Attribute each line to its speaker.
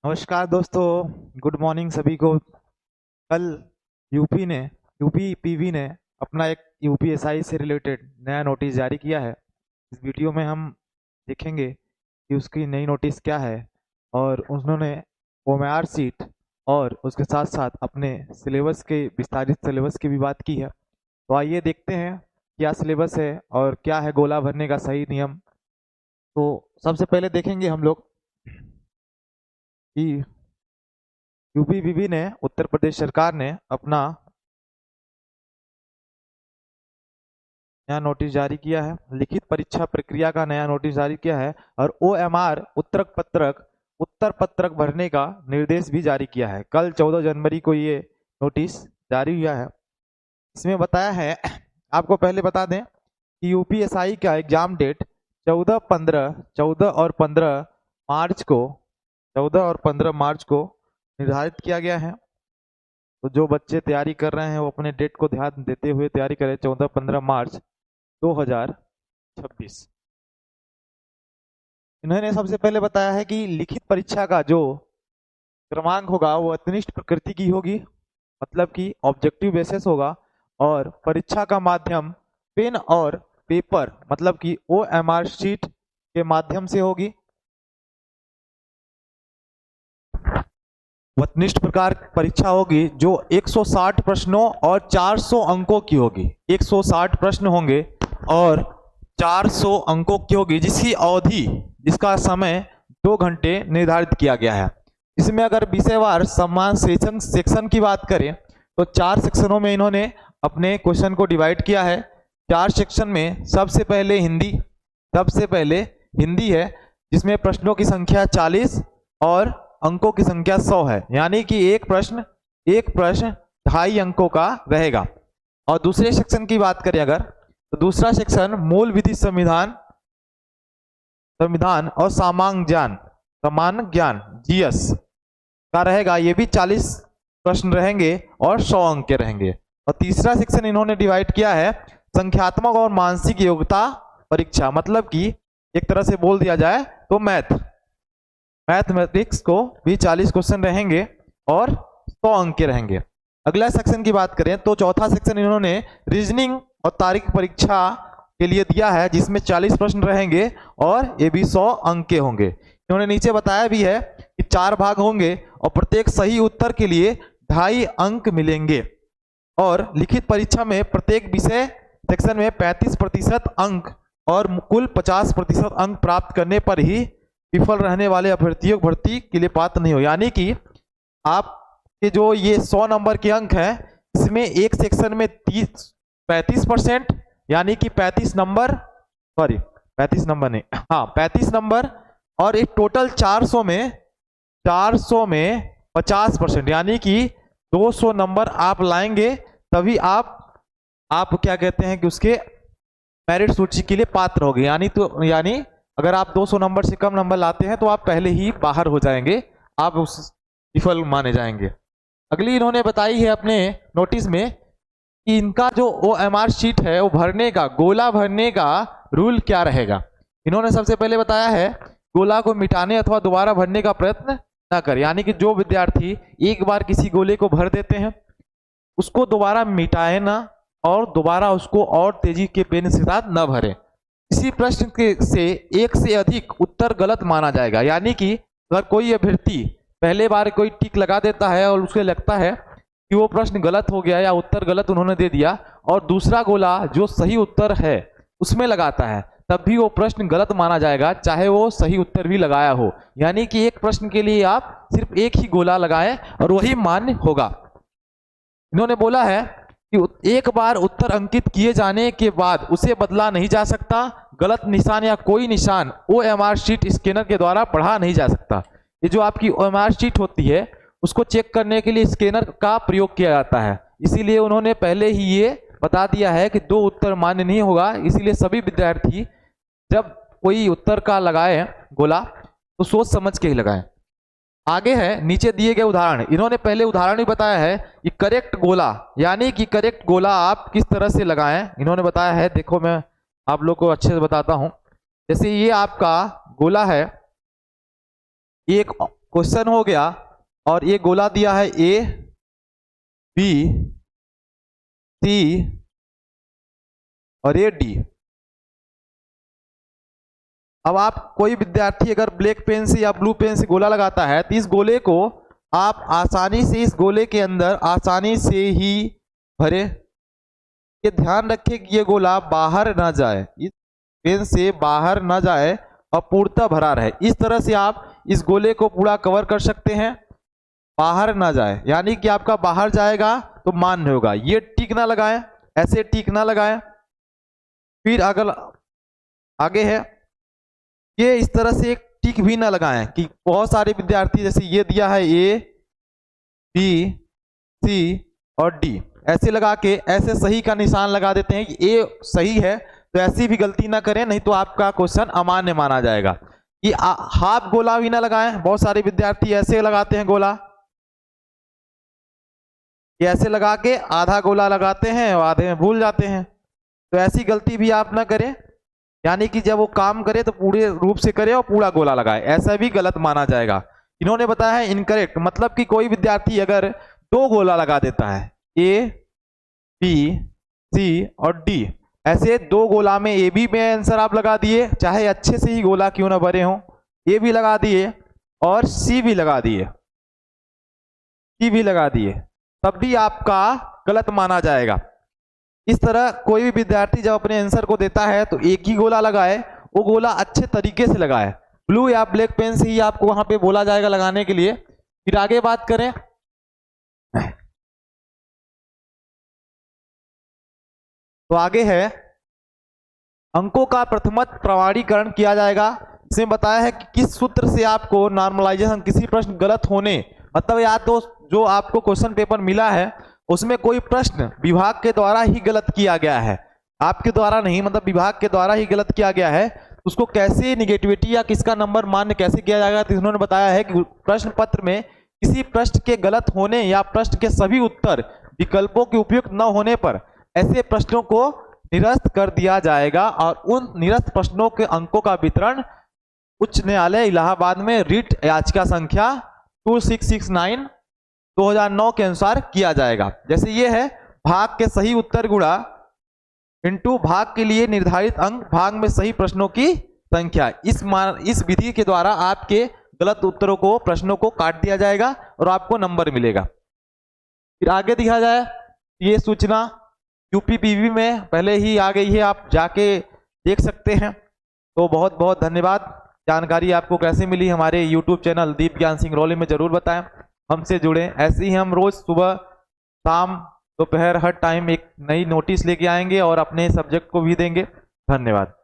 Speaker 1: नमस्कार दोस्तों, good morning सभी को। कल यूपी पीवी ने अपना एक यूपीएसआई से रिलेटेड नया नोटिस जारी किया है। इस वीडियो में हम देखेंगे कि उसकी नई नोटिस क्या है और उन्होंने ओएमआर सीट और उसके साथ साथ अपने सिलेबस के विस्तारित सिलेबस की भी बात की है। तो आइए देखते हैं क्या सिलेबस है और क्या है गोला भरने का सही नियम। तो सबसे पहले देखेंगे हम लोग कि यूपीपीबी ने उत्तर प्रदेश सरकार ने अपना नया नोटिस जारी किया है, लिखित परीक्षा प्रक्रिया का नया नोटिस जारी किया है और ओएमआर उत्तर पत्रक भरने का निर्देश भी जारी किया है। कल 14 जनवरी को ये नोटिस जारी हुआ है। इसमें बताया है, आपको पहले बता दें कि यूपीएसआई का एग्जाम डेट 14 और 15 मार्च को निर्धारित किया गया है। तो जो बच्चे तैयारी कर रहे हैं वो अपने डेट को ध्यान देते हुए तैयारी करें। 14-15 मार्च 2026। इन्होंने सबसे पहले बताया है कि लिखित परीक्षा का जो क्रमांक होगा वो अत्यनिष्ठ प्रकृति की होगी, मतलब कि ऑब्जेक्टिव बेसिस होगा, और परीक्षा का माध्यम पेन और पेपर मतलब कि ओएमआर शीट के माध्यम से होगी। वस्तुनिष्ठ प्रकार परीक्षा होगी जो 160 प्रश्नों और 400 अंकों की होगी। 160 प्रश्न होंगे और 400 अंकों की होगी, जिसका समय 2 घंटे निर्धारित किया गया है। इसमें अगर विषयवार समान सेक्शन की बात करें तो 4 सेक्शनों में इन्होंने अपने क्वेश्चन को डिवाइड किया है। 4 सेक्शन में सबसे पहले हिंदी है, जिसमें प्रश्नों की संख्या 40 और अंकों की संख्या 100 है, यानी कि एक प्रश्न 2.5 अंकों का रहेगा। और दूसरे सेक्शन की बात करें अगर, तो दूसरा सेक्शन मूल विधि संविधान और सामान्य ज्ञान जीएस का रहेगा। ये भी 40 प्रश्न रहेंगे और 100 अंक के रहेंगे। और तीसरा सेक्शन इन्होंने डिवाइड किया है संख्यात्मक और मानसिक योग्यता परीक्षा, मतलब कि एक तरह से बोल दिया जाए तो मैथमेटिक्स को भी 40 क्वेश्चन रहेंगे और 100 अंक के रहेंगे। अगला सेक्शन की बात करें तो चौथा सेक्शन इन्होंने रीजनिंग और तार्किक परीक्षा के लिए दिया है, जिसमें 40 प्रश्न रहेंगे और ये भी 100 अंक के होंगे। इन्होंने नीचे बताया भी है कि 4 भाग होंगे और प्रत्येक सही उत्तर के लिए 2.5 अंक मिलेंगे। और लिखित परीक्षा में प्रत्येक विषय सेक्शन में 35% अंक और कुल 50% अंक प्राप्त करने पर ही विफल रहने वाले अभ्यर्थियों भर्ती के लिए पात्र नहीं हो। यानी कि आपके जो ये 100 नंबर के अंक हैं, इसमें एक सेक्शन में 35%, यानी कि 35 नंबर और एक टोटल 400 में 50%, यानी कि 200 नंबर आप लाएंगे तभी आप क्या कहते हैं कि उसके मेरिट सूची के लिए पात्र होगे। यानी अगर आप 200 नंबर से कम नंबर लाते हैं तो आप पहले ही बाहर हो जाएंगे, आप उस विफल माने जाएंगे। अगली इन्होंने बताई है अपने नोटिस में कि इनका जो ओएमआर शीट है वो गोला भरने का रूल क्या रहेगा। इन्होंने सबसे पहले बताया है गोला को मिटाने अथवा दोबारा भरने का प्रयत्न न करें, यानी कि जो विद्यार्थी एक बार किसी गोले को भर देते हैं उसको दोबारा मिटाए ना और दोबारा उसको और तेजी के पेन के साथ न भरे। इसी प्रश्न से एक से अधिक उत्तर गलत माना जाएगा, यानी कि अगर कोई अभ्यर्थी पहले बार कोई टिक लगा देता है और उसे लगता है कि वो प्रश्न गलत हो गया या उत्तर गलत उन्होंने दे दिया और दूसरा गोला जो सही उत्तर है उसमें लगाता है, तब भी वो प्रश्न गलत माना जाएगा, चाहे वो सही उत्तर भी लगाया हो। यानी कि एक प्रश्न के लिए आप सिर्फ एक ही गोला लगाएं और वही मान्य होगा। इन्होंने बोला है कि एक बार उत्तर अंकित किए जाने के बाद उसे बदला नहीं जा सकता। गलत निशान या कोई निशान ओएमआर शीट स्कैनर के द्वारा पढ़ा नहीं जा सकता। ये जो आपकी ओएमआर शीट होती है उसको चेक करने के लिए स्कैनर का प्रयोग किया जाता है, इसीलिए उन्होंने पहले ही ये बता दिया है कि 2 उत्तर मान्य नहीं होगा। इसीलिए सभी विद्यार्थी जब कोई उत्तर का लगाए गोला तो सोच समझ के ही लगाएं। आगे है नीचे दिए गए उदाहरण। इन्होंने पहले उदाहरण भी बताया है कि करेक्ट गोला, यानी कि करेक्ट गोला आप किस तरह से लगाएं। इन्होंने बताया है, देखो मैं आप लोग को अच्छे से बताता हूं। जैसे ये आपका गोला है, एक क्वेश्चन हो गया और ये गोला दिया है ए बी सी और ये डी। अब आप कोई विद्यार्थी अगर ब्लैक पेन से या ब्लू पेन से गोला लगाता है तो इस गोले को आप आसानी से इस गोले के अंदर आसानी से ही भरे। ये ध्यान रखें कि ये गोला बाहर ना जाए, इस पेन से बाहर ना जाए और पूर्णतः भरा रहे। इस तरह से आप इस गोले को पूरा कवर कर सकते हैं, बाहर ना जाए, यानी कि आपका बाहर जाएगा तो मान्य होगा। ये टिक ना लगाएं, ऐसे टिक ना लगाएं। फिर अगर आगे है ये इस तरह से एक टिक भी ना लगाएं कि बहुत सारे विद्यार्थी जैसे ये दिया है ए बी सी और डी, ऐसे लगा के ऐसे सही का निशान लगा देते हैं कि ए सही है। तो ऐसी भी गलती ना करें, नहीं तो आपका क्वेश्चन अमान्य माना जाएगा। कि हाफ गोला भी ना लगाएं, बहुत सारे विद्यार्थी ऐसे लगाते हैं गोला, ये ऐसे लगा के आधा गोला लगाते हैं और आधे में भूल जाते हैं। तो ऐसी गलती भी आप ना करें, यानी कि जब वो काम करे तो पूरे रूप से करे और पूरा गोला लगाए, ऐसा भी गलत माना जाएगा। इन्होंने बताया है इनकरेक्ट, मतलब कि कोई विद्यार्थी अगर दो गोला लगा देता है ए बी सी और डी, ऐसे दो गोला में ए बी में आंसर आप लगा दिए, चाहे अच्छे से ही गोला क्यों ना भरे हो, ए भी लगा दिए और सी भी लगा दिए, सी भी लगा दिए, तब भी आपका गलत माना जाएगा। इस तरह कोई भी विद्यार्थी जब अपने आंसर को देता है तो एक ही गोला लगाए, वो गोला अच्छे तरीके से लगाए। ब्लू या ब्लैक पेन से ही आपको वहां पे बोला जाएगा लगाने के लिए। फिर आगे बात करें तो आगे है अंकों का प्रथमत प्रमाणीकरण किया जाएगा। इसमें बताया है कि किस सूत्र से आपको नॉर्मलाइजेशन, किसी प्रश्न गलत होने, मतलब या तो जो आपको क्वेश्चन पेपर मिला है उसमें कोई प्रश्न विभाग के द्वारा ही गलत किया गया है, आपके द्वारा नहीं, मतलब विभाग के द्वारा ही गलत किया गया है, उसको कैसे निगेटिविटी या किसका नंबर मान्य कैसे किया जाएगा। तो उन्होंने बताया है कि प्रश्न पत्र में किसी प्रश्न के गलत होने या प्रश्न के सभी उत्तर विकल्पों के उपयुक्त न होने पर ऐसे प्रश्नों को निरस्त कर दिया जाएगा और उन निरस्त प्रश्नों के अंकों का वितरण उच्च न्यायालय इलाहाबाद में रिट याचिका संख्या 2669 2009 के अनुसार किया जाएगा। जैसे ये है भाग के सही उत्तर गुणा इनटू भाग के लिए निर्धारित अंक भाग में सही प्रश्नों की संख्या। इस विधि के द्वारा आपके गलत उत्तरों को, प्रश्नों को काट दिया जाएगा और आपको नंबर मिलेगा। फिर आगे दिखा जाए, ये सूचना यूपीपीबी में पहले ही आ गई है, आप जाके देख सकते हैं। तो बहुत बहुत धन्यवाद। जानकारी आपको कैसे मिली हमारे यूट्यूब चैनल दीप ज्ञान सिंह रौली में जरूर बताएं, हमसे जुड़ें। ऐसे ही हम रोज सुबह शाम दोपहर हर टाइम एक नई नोटिस लेके आएंगे और अपने सब्जेक्ट को भी देंगे। धन्यवाद।